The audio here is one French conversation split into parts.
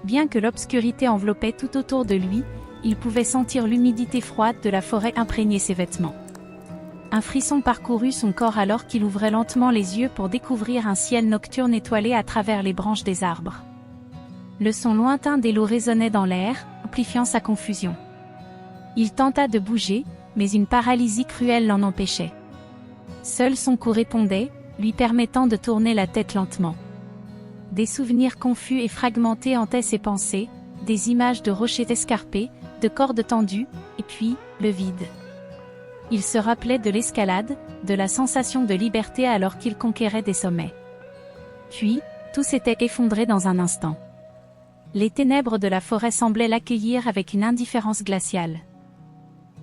Bien que l'obscurité enveloppait tout autour de lui, il pouvait sentir l'humidité froide de la forêt imprégner ses vêtements. Un frisson parcourut son corps alors qu'il ouvrait lentement les yeux pour découvrir un ciel nocturne étoilé à travers les branches des arbres. Le son lointain des loups résonnait dans l'air, amplifiant sa confusion. Il tenta de bouger, mais une paralysie cruelle l'en empêchait. Seul son cou répondait, lui permettant de tourner la tête lentement. Des souvenirs confus et fragmentés hantaient ses pensées, des images de rochers escarpés, de cordes tendues, et puis, le vide. Il se rappelait de l'escalade, de la sensation de liberté alors qu'il conquérait des sommets. Puis, tout s'était effondré dans un instant. Les ténèbres de la forêt semblaient l'accueillir avec une indifférence glaciale.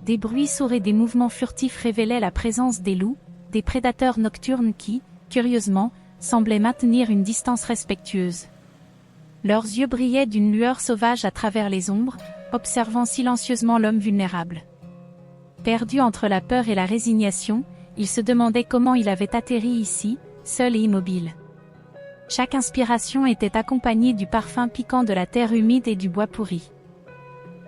Des bruits sourds et des mouvements furtifs révélaient la présence des loups, des prédateurs nocturnes qui, curieusement, semblaient maintenir une distance respectueuse. Leurs yeux brillaient d'une lueur sauvage à travers les ombres, observant silencieusement l'homme vulnérable. Perdu entre la peur et la résignation, il se demandait comment il avait atterri ici, seul et immobile. Chaque inspiration était accompagnée du parfum piquant de la terre humide et du bois pourri.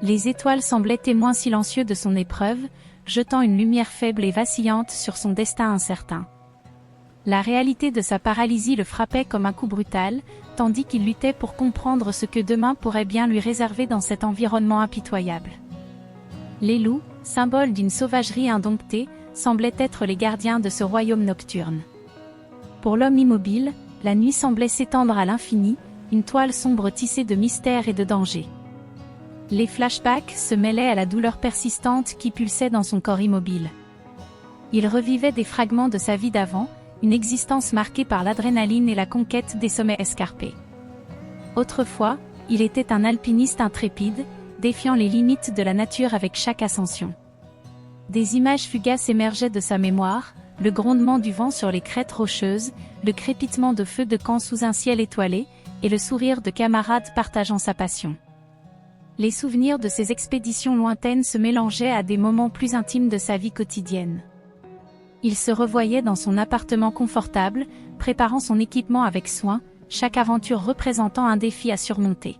Les étoiles semblaient témoins silencieux de son épreuve, jetant une lumière faible et vacillante sur son destin incertain. La réalité de sa paralysie le frappait comme un coup brutal, tandis qu'il luttait pour comprendre ce que demain pourrait bien lui réserver dans cet environnement impitoyable. Les loups, symboles d'une sauvagerie indomptée, semblaient être les gardiens de ce royaume nocturne. Pour l'homme immobile, la nuit semblait s'étendre à l'infini, une toile sombre tissée de mystère et de danger. Les flashbacks se mêlaient à la douleur persistante qui pulsait dans son corps immobile. Il revivait des fragments de sa vie d'avant, une existence marquée par l'adrénaline et la conquête des sommets escarpés. Autrefois, il était un alpiniste intrépide, défiant les limites de la nature avec chaque ascension. Des images fugaces émergeaient de sa mémoire, le grondement du vent sur les crêtes rocheuses, le crépitement de feux de camp sous un ciel étoilé, et le sourire de camarades partageant sa passion. Les souvenirs de ces expéditions lointaines se mélangeaient à des moments plus intimes de sa vie quotidienne. Il se revoyait dans son appartement confortable, préparant son équipement avec soin, chaque aventure représentant un défi à surmonter.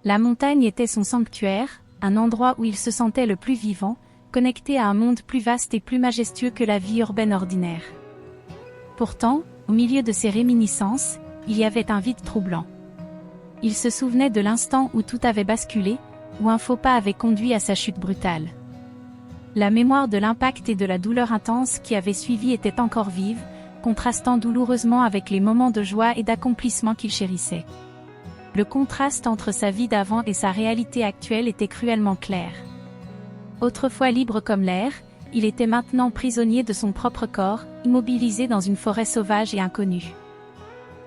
La montagne était son sanctuaire, un endroit où il se sentait le plus vivant, connecté à un monde plus vaste et plus majestueux que la vie urbaine ordinaire. Pourtant, au milieu de ces réminiscences, il y avait un vide troublant. Il se souvenait de l'instant où tout avait basculé, où un faux pas avait conduit à sa chute brutale. La mémoire de l'impact et de la douleur intense qui avait suivi était encore vive, contrastant douloureusement avec les moments de joie et d'accomplissement qu'il chérissait. Le contraste entre sa vie d'avant et sa réalité actuelle était cruellement clair. Autrefois libre comme l'air, il était maintenant prisonnier de son propre corps, immobilisé dans une forêt sauvage et inconnue.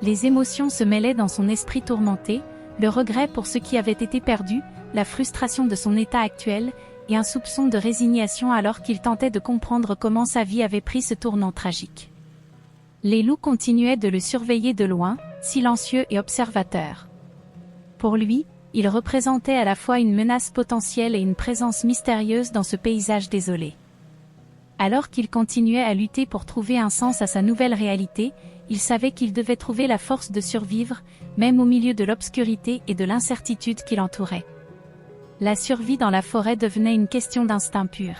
Les émotions se mêlaient dans son esprit tourmenté, le regret pour ce qui avait été perdu, la frustration de son état actuel, et un soupçon de résignation alors qu'il tentait de comprendre comment sa vie avait pris ce tournant tragique. Les loups continuaient de le surveiller de loin, silencieux et observateurs. Pour lui, il représentait à la fois une menace potentielle et une présence mystérieuse dans ce paysage désolé. Alors qu'il continuait à lutter pour trouver un sens à sa nouvelle réalité, il savait qu'il devait trouver la force de survivre, même au milieu de l'obscurité et de l'incertitude qui l'entourait. La survie dans la forêt devenait une question d'instinct pur.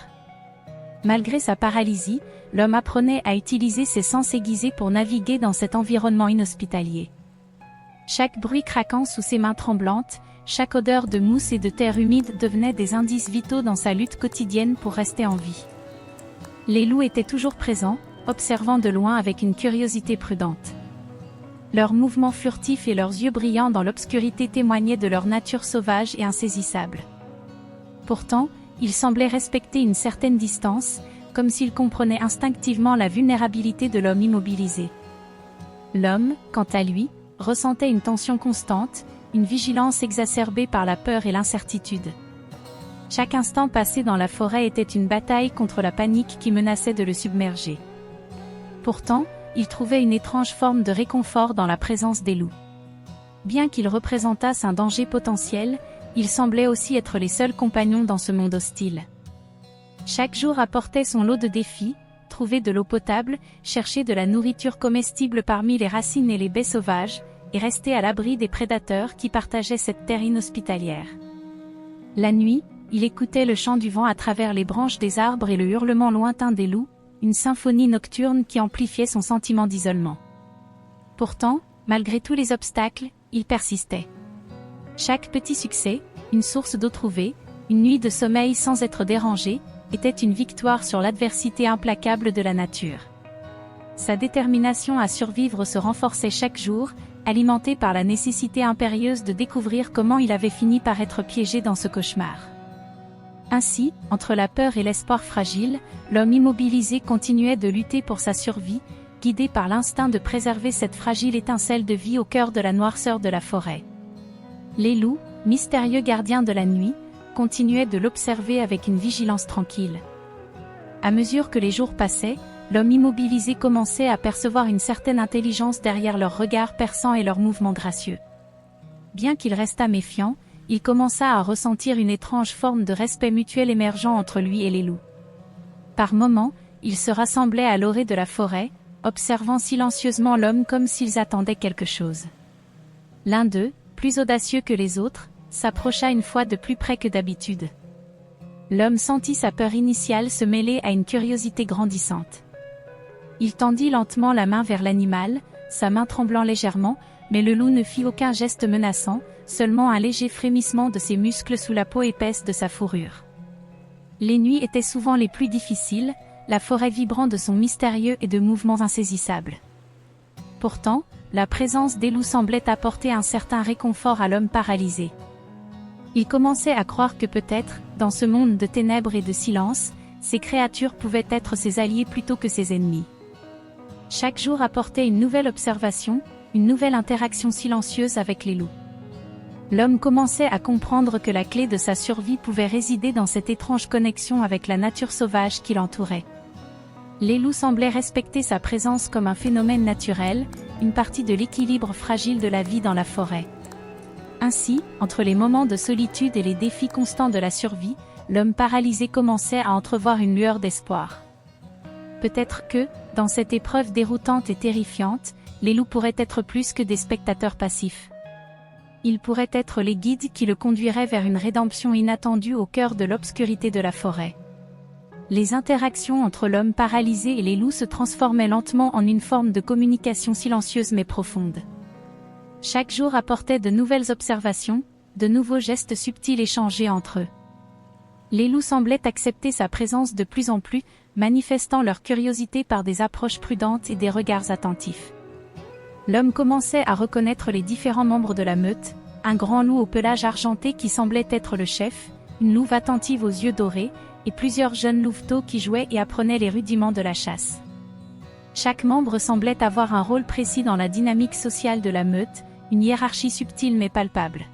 Malgré sa paralysie, l'homme apprenait à utiliser ses sens aiguisés pour naviguer dans cet environnement inhospitalier. Chaque bruit craquant sous ses mains tremblantes, chaque odeur de mousse et de terre humide devenaient des indices vitaux dans sa lutte quotidienne pour rester en vie. Les loups étaient toujours présents, observant de loin avec une curiosité prudente. Leurs mouvements furtifs et leurs yeux brillants dans l'obscurité témoignaient de leur nature sauvage et insaisissable. Pourtant, ils semblaient respecter une certaine distance, comme s'ils comprenaient instinctivement la vulnérabilité de l'homme immobilisé. L'homme, quant à lui, ressentait une tension constante, une vigilance exacerbée par la peur et l'incertitude. Chaque instant passé dans la forêt était une bataille contre la panique qui menaçait de le submerger. Pourtant, il trouvait une étrange forme de réconfort dans la présence des loups. Bien qu'ils représentassent un danger potentiel, ils semblaient aussi être les seuls compagnons dans ce monde hostile. Chaque jour apportait son lot de défis, trouver de l'eau potable, chercher de la nourriture comestible parmi les racines et les baies sauvages, et rester à l'abri des prédateurs qui partageaient cette terre inhospitalière. La nuit, il écoutait le chant du vent à travers les branches des arbres et le hurlement lointain des loups, une symphonie nocturne qui amplifiait son sentiment d'isolement. Pourtant, malgré tous les obstacles, il persistait. Chaque petit succès, une source d'eau trouvée, une nuit de sommeil sans être dérangé, était une victoire sur l'adversité implacable de la nature. Sa détermination à survivre se renforçait chaque jour, alimentée par la nécessité impérieuse de découvrir comment il avait fini par être piégé dans ce cauchemar. Ainsi, entre la peur et l'espoir fragile, l'homme immobilisé continuait de lutter pour sa survie, guidé par l'instinct de préserver cette fragile étincelle de vie au cœur de la noirceur de la forêt. Les loups, mystérieux gardiens de la nuit, continuaient de l'observer avec une vigilance tranquille. À mesure que les jours passaient, l'homme immobilisé commençait à percevoir une certaine intelligence derrière leurs regards perçants et leurs mouvements gracieux. Bien qu'il restât méfiant, il commença à ressentir une étrange forme de respect mutuel émergeant entre lui et les loups. Par moments, ils se rassemblaient à l'orée de la forêt, observant silencieusement l'homme comme s'ils attendaient quelque chose. L'un d'eux, plus audacieux que les autres, s'approcha une fois de plus près que d'habitude. L'homme sentit sa peur initiale se mêler à une curiosité grandissante. Il tendit lentement la main vers l'animal, sa main tremblant légèrement, mais le loup ne fit aucun geste menaçant, seulement un léger frémissement de ses muscles sous la peau épaisse de sa fourrure. Les nuits étaient souvent les plus difficiles, la forêt vibrant de son mystérieux et de mouvements insaisissables. Pourtant, la présence des loups semblait apporter un certain réconfort à l'homme paralysé. Il commençait à croire que peut-être, dans ce monde de ténèbres et de silence, ces créatures pouvaient être ses alliés plutôt que ses ennemis. Chaque jour apportait une nouvelle observation, une nouvelle interaction silencieuse avec les loups. L'homme commençait à comprendre que la clé de sa survie pouvait résider dans cette étrange connexion avec la nature sauvage qui l'entourait. Les loups semblaient respecter sa présence comme un phénomène naturel, une partie de l'équilibre fragile de la vie dans la forêt. Ainsi, entre les moments de solitude et les défis constants de la survie, l'homme paralysé commençait à entrevoir une lueur d'espoir. Peut-être que, dans cette épreuve déroutante et terrifiante, les loups pourraient être plus que des spectateurs passifs. Ils pourraient être les guides qui le conduiraient vers une rédemption inattendue au cœur de l'obscurité de la forêt. Les interactions entre l'homme paralysé et les loups se transformaient lentement en une forme de communication silencieuse mais profonde. Chaque jour apportait de nouvelles observations, de nouveaux gestes subtils échangés entre eux. Les loups semblaient accepter sa présence de plus en plus, manifestant leur curiosité par des approches prudentes et des regards attentifs. L'homme commençait à reconnaître les différents membres de la meute, un grand loup au pelage argenté qui semblait être le chef, une louve attentive aux yeux dorés, et plusieurs jeunes louveteaux qui jouaient et apprenaient les rudiments de la chasse. Chaque membre semblait avoir un rôle précis dans la dynamique sociale de la meute, une hiérarchie subtile mais palpable.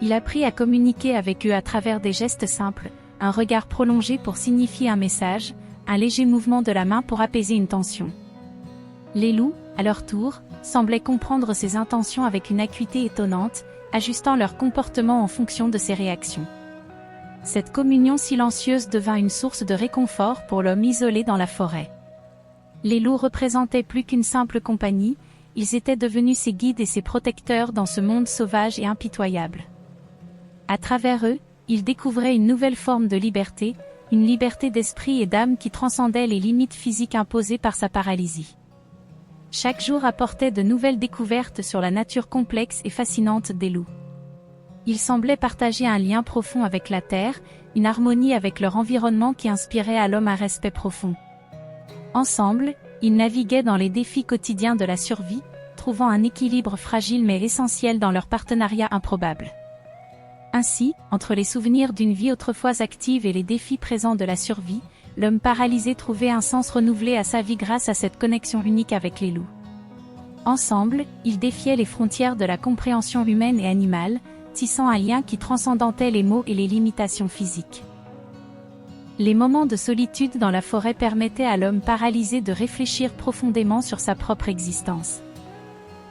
Il apprit à communiquer avec eux à travers des gestes simples, un regard prolongé pour signifier un message, un léger mouvement de la main pour apaiser une tension. Les loups, à leur tour, semblaient comprendre ses intentions avec une acuité étonnante, ajustant leur comportement en fonction de ses réactions. Cette communion silencieuse devint une source de réconfort pour l'homme isolé dans la forêt. Les loups représentaient plus qu'une simple compagnie, ils étaient devenus ses guides et ses protecteurs dans ce monde sauvage et impitoyable. À travers eux, il découvrait une nouvelle forme de liberté, une liberté d'esprit et d'âme qui transcendait les limites physiques imposées par sa paralysie. Chaque jour apportait de nouvelles découvertes sur la nature complexe et fascinante des loups. Ils semblaient partager un lien profond avec la terre, une harmonie avec leur environnement qui inspirait à l'homme un respect profond. Ensemble, ils naviguaient dans les défis quotidiens de la survie, trouvant un équilibre fragile mais essentiel dans leur partenariat improbable. Ainsi, entre les souvenirs d'une vie autrefois active et les défis présents de la survie, l'homme paralysé trouvait un sens renouvelé à sa vie grâce à cette connexion unique avec les loups. Ensemble, ils défiaient les frontières de la compréhension humaine et animale, tissant un lien qui transcendantait les mots et les limitations physiques. Les moments de solitude dans la forêt permettaient à l'homme paralysé de réfléchir profondément sur sa propre existence.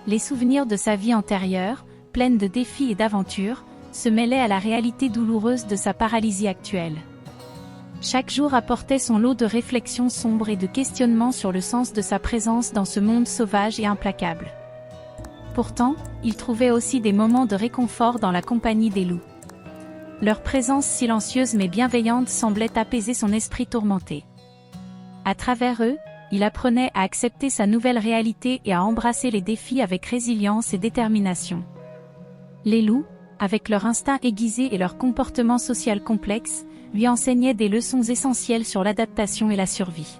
Les souvenirs de sa vie antérieure, pleine de défis et d'aventures, se mêlaient à la réalité douloureuse de sa paralysie actuelle. Chaque jour apportait son lot de réflexions sombres et de questionnements sur le sens de sa présence dans ce monde sauvage et implacable. Pourtant, il trouvait aussi des moments de réconfort dans la compagnie des loups. Leur présence silencieuse mais bienveillante semblait apaiser son esprit tourmenté. À travers eux, il apprenait à accepter sa nouvelle réalité et à embrasser les défis avec résilience et détermination. Les loups, avec leur instinct aiguisé et leur comportement social complexe, lui enseignaient des leçons essentielles sur l'adaptation et la survie.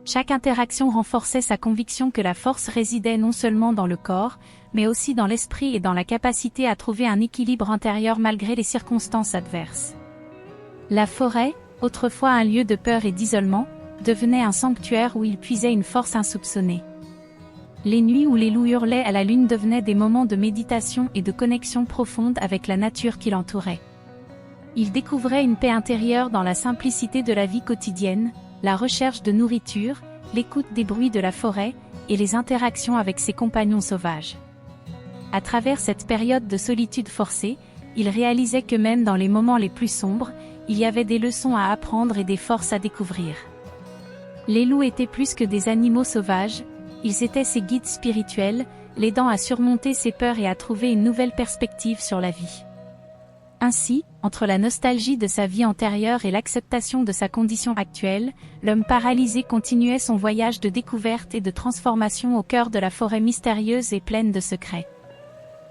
Chaque interaction renforçait sa conviction que la force résidait non seulement dans le corps, mais aussi dans l'esprit et dans la capacité à trouver un équilibre intérieur malgré les circonstances adverses. La forêt, autrefois un lieu de peur et d'isolement, devenait un sanctuaire où il puisait une force insoupçonnée. Les nuits où les loups hurlaient à la lune devenaient des moments de méditation et de connexion profonde avec la nature qui l'entourait. Il découvrait une paix intérieure dans la simplicité de la vie quotidienne, la recherche de nourriture, l'écoute des bruits de la forêt, et les interactions avec ses compagnons sauvages. À travers cette période de solitude forcée, il réalisait que même dans les moments les plus sombres, il y avait des leçons à apprendre et des forces à découvrir. Les loups étaient plus que des animaux sauvages, ils étaient ses guides spirituels, l'aidant à surmonter ses peurs et à trouver une nouvelle perspective sur la vie. Ainsi, entre la nostalgie de sa vie antérieure et l'acceptation de sa condition actuelle, l'homme paralysé continuait son voyage de découverte et de transformation au cœur de la forêt mystérieuse et pleine de secrets.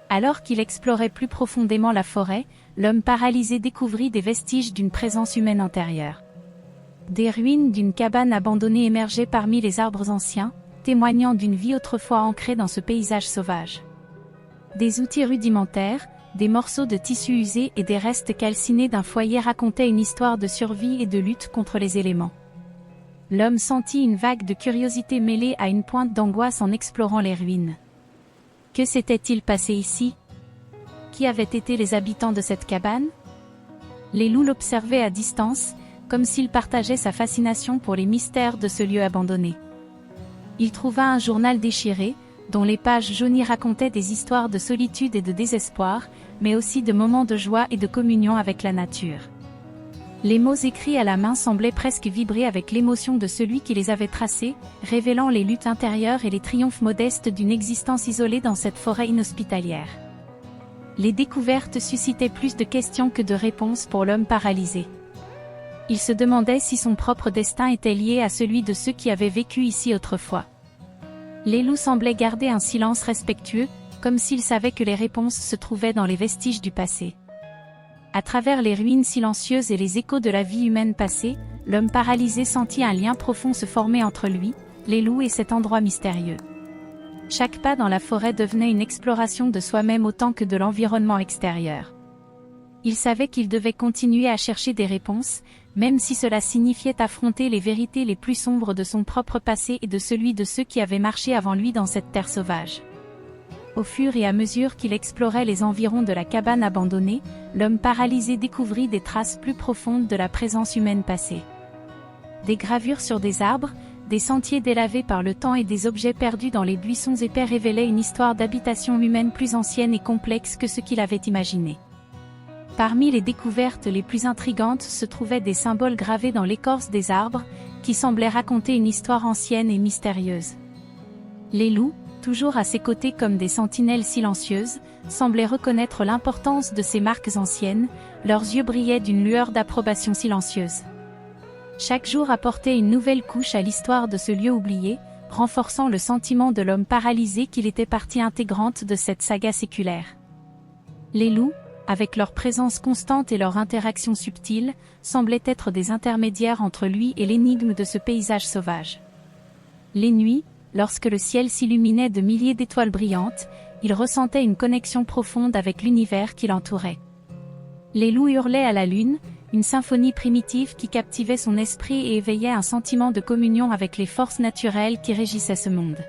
Alors qu'il explorait plus profondément la forêt, l'homme paralysé découvrit des vestiges d'une présence humaine antérieure. Des ruines d'une cabane abandonnée émergeaient parmi les arbres anciens, témoignant d'une vie autrefois ancrée dans ce paysage sauvage. Des outils rudimentaires, des morceaux de tissu usés et des restes calcinés d'un foyer racontaient une histoire de survie et de lutte contre les éléments. L'homme sentit une vague de curiosité mêlée à une pointe d'angoisse en explorant les ruines. Que s'était-il passé ici? Qui avaient été les habitants de cette cabane? Les loups l'observaient à distance, comme s'il partageait sa fascination pour les mystères de ce lieu abandonné. Il trouva un journal déchiré, dont les pages jaunies racontaient des histoires de solitude et de désespoir, mais aussi de moments de joie et de communion avec la nature. Les mots écrits à la main semblaient presque vibrer avec l'émotion de celui qui les avait tracés, révélant les luttes intérieures et les triomphes modestes d'une existence isolée dans cette forêt inhospitalière. Les découvertes suscitaient plus de questions que de réponses pour l'homme paralysé. Il se demandait si son propre destin était lié à celui de ceux qui avaient vécu ici autrefois. Les loups semblaient garder un silence respectueux, comme s'ils savaient que les réponses se trouvaient dans les vestiges du passé. À travers les ruines silencieuses et les échos de la vie humaine passée, l'homme paralysé sentit un lien profond se former entre lui, les loups et cet endroit mystérieux. Chaque pas dans la forêt devenait une exploration de soi-même autant que de l'environnement extérieur. Il savait qu'il devait continuer à chercher des réponses, même si cela signifiait affronter les vérités les plus sombres de son propre passé et de celui de ceux qui avaient marché avant lui dans cette terre sauvage. Au fur et à mesure qu'il explorait les environs de la cabane abandonnée, l'homme paralysé découvrit des traces plus profondes de la présence humaine passée. Des gravures sur des arbres, des sentiers délavés par le temps et des objets perdus dans les buissons épais révélaient une histoire d'habitation humaine plus ancienne et complexe que ce qu'il avait imaginé. Parmi les découvertes les plus intrigantes se trouvaient des symboles gravés dans l'écorce des arbres, qui semblaient raconter une histoire ancienne et mystérieuse. Les loups, toujours à ses côtés comme des sentinelles silencieuses, semblaient reconnaître l'importance de ces marques anciennes, leurs yeux brillaient d'une lueur d'approbation silencieuse. Chaque jour apportait une nouvelle couche à l'histoire de ce lieu oublié, renforçant le sentiment de l'homme paralysé qu'il était partie intégrante de cette saga séculaire. Les loups, avec leur présence constante et leur interaction subtile, semblaient être des intermédiaires entre lui et l'énigme de ce paysage sauvage. Les nuits, lorsque le ciel s'illuminait de milliers d'étoiles brillantes, il ressentait une connexion profonde avec l'univers qui l'entourait. Les loups hurlaient à la lune, une symphonie primitive qui captivait son esprit et éveillait un sentiment de communion avec les forces naturelles qui régissaient ce monde.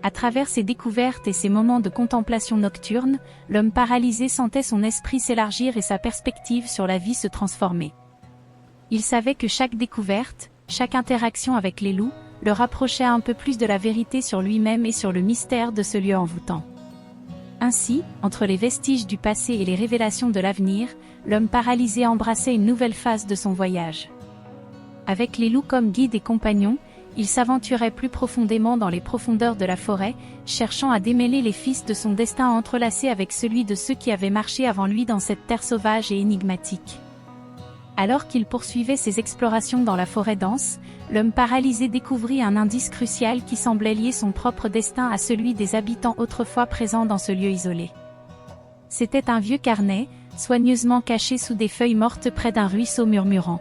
À travers ces découvertes et ces moments de contemplation nocturne, l'homme paralysé sentait son esprit s'élargir et sa perspective sur la vie se transformer. Il savait que chaque découverte, chaque interaction avec les loups, le rapprochait un peu plus de la vérité sur lui-même et sur le mystère de ce lieu envoûtant. Ainsi, entre les vestiges du passé et les révélations de l'avenir, l'homme paralysé embrassait une nouvelle phase de son voyage. Avec les loups comme guides et compagnons, il s'aventurait plus profondément dans les profondeurs de la forêt, cherchant à démêler les fils de son destin entrelacés avec celui de ceux qui avaient marché avant lui dans cette terre sauvage et énigmatique. Alors qu'il poursuivait ses explorations dans la forêt dense, l'homme paralysé découvrit un indice crucial qui semblait lier son propre destin à celui des habitants autrefois présents dans ce lieu isolé. C'était un vieux carnet, soigneusement caché sous des feuilles mortes près d'un ruisseau murmurant.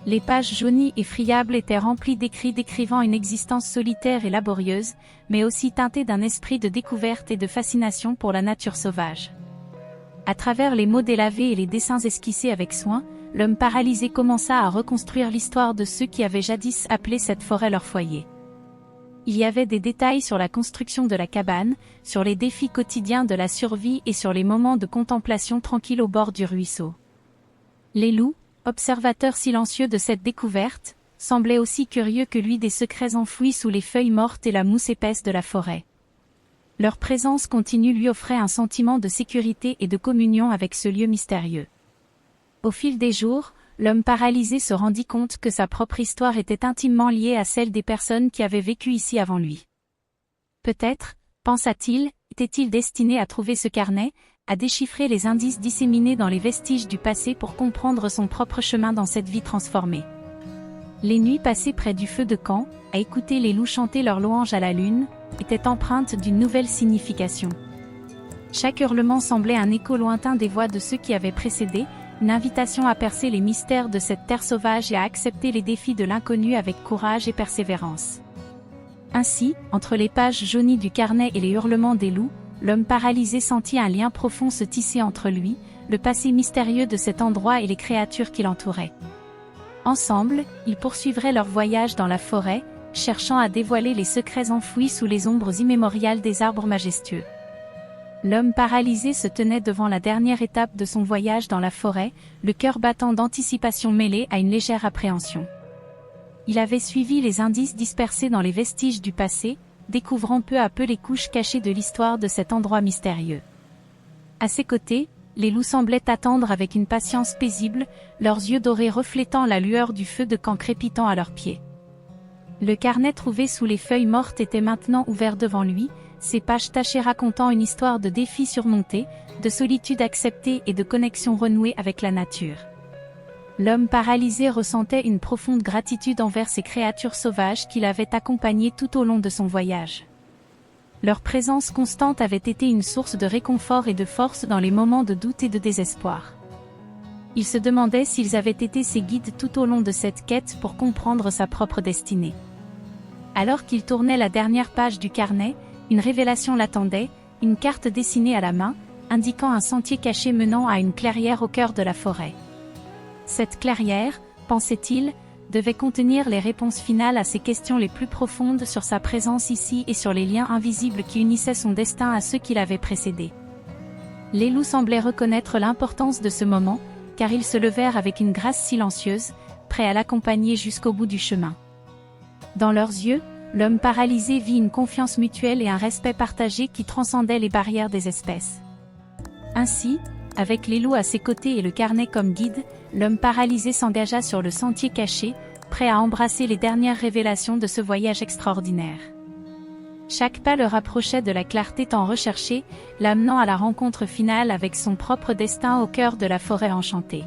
Les pages jaunies et friables étaient remplies d'écrits décrivant une existence solitaire et laborieuse, mais aussi teintée d'un esprit de découverte et de fascination pour la nature sauvage. À travers les mots délavés et les dessins esquissés avec soin, l'homme paralysé commença à reconstruire l'histoire de ceux qui avaient jadis appelé cette forêt leur foyer. Il y avait des détails sur la construction de la cabane, sur les défis quotidiens de la survie et sur les moments de contemplation tranquille au bord du ruisseau. Les loups, observateurs silencieux de cette découverte, semblaient aussi curieux que lui des secrets enfouis sous les feuilles mortes et la mousse épaisse de la forêt. Leur présence continue lui offrait un sentiment de sécurité et de communion avec ce lieu mystérieux. Au fil des jours, l'homme paralysé se rendit compte que sa propre histoire était intimement liée à celle des personnes qui avaient vécu ici avant lui. Peut-être, pensa-t-il, était-il destiné à trouver ce carnet, à déchiffrer les indices disséminés dans les vestiges du passé pour comprendre son propre chemin dans cette vie transformée. Les nuits passées près du feu de camp, à écouter les loups chanter leurs louanges à la lune, étaient empreintes d'une nouvelle signification. Chaque hurlement semblait un écho lointain des voix de ceux qui avaient précédé, une invitation à percer les mystères de cette terre sauvage et à accepter les défis de l'inconnu avec courage et persévérance. Ainsi, entre les pages jaunies du carnet et les hurlements des loups, l'homme paralysé sentit un lien profond se tisser entre lui, le passé mystérieux de cet endroit et les créatures qui l'entouraient. Ensemble, ils poursuivraient leur voyage dans la forêt, cherchant à dévoiler les secrets enfouis sous les ombres immémoriales des arbres majestueux. L'homme paralysé se tenait devant la dernière étape de son voyage dans la forêt, le cœur battant d'anticipation mêlée à une légère appréhension. Il avait suivi les indices dispersés dans les vestiges du passé, découvrant peu à peu les couches cachées de l'histoire de cet endroit mystérieux. À ses côtés, les loups semblaient attendre avec une patience paisible, leurs yeux dorés reflétant la lueur du feu de camp crépitant à leurs pieds. Le carnet trouvé sous les feuilles mortes était maintenant ouvert devant lui, ses pages tachées racontant une histoire de défis surmontés, de solitude acceptée et de connexion renouée avec la nature. L'homme paralysé ressentait une profonde gratitude envers ces créatures sauvages qui l'avaient accompagné tout au long de son voyage. Leur présence constante avait été une source de réconfort et de force dans les moments de doute et de désespoir. Il se demandait s'ils avaient été ses guides tout au long de cette quête pour comprendre sa propre destinée. Alors qu'il tournait la dernière page du carnet, une révélation l'attendait, une carte dessinée à la main, indiquant un sentier caché menant à une clairière au cœur de la forêt. Cette clairière, pensait-il, devait contenir les réponses finales à ses questions les plus profondes sur sa présence ici et sur les liens invisibles qui unissaient son destin à ceux qui l'avaient précédé. Les loups semblaient reconnaître l'importance de ce moment, car ils se levèrent avec une grâce silencieuse, prêts à l'accompagner jusqu'au bout du chemin. Dans leurs yeux, l'homme paralysé vit une confiance mutuelle et un respect partagé qui transcendaient les barrières des espèces. Ainsi, avec les loups à ses côtés et le carnet comme guide, l'homme paralysé s'engagea sur le sentier caché, prêt à embrasser les dernières révélations de ce voyage extraordinaire. Chaque pas le rapprochait de la clarté tant recherchée, l'amenant à la rencontre finale avec son propre destin au cœur de la forêt enchantée.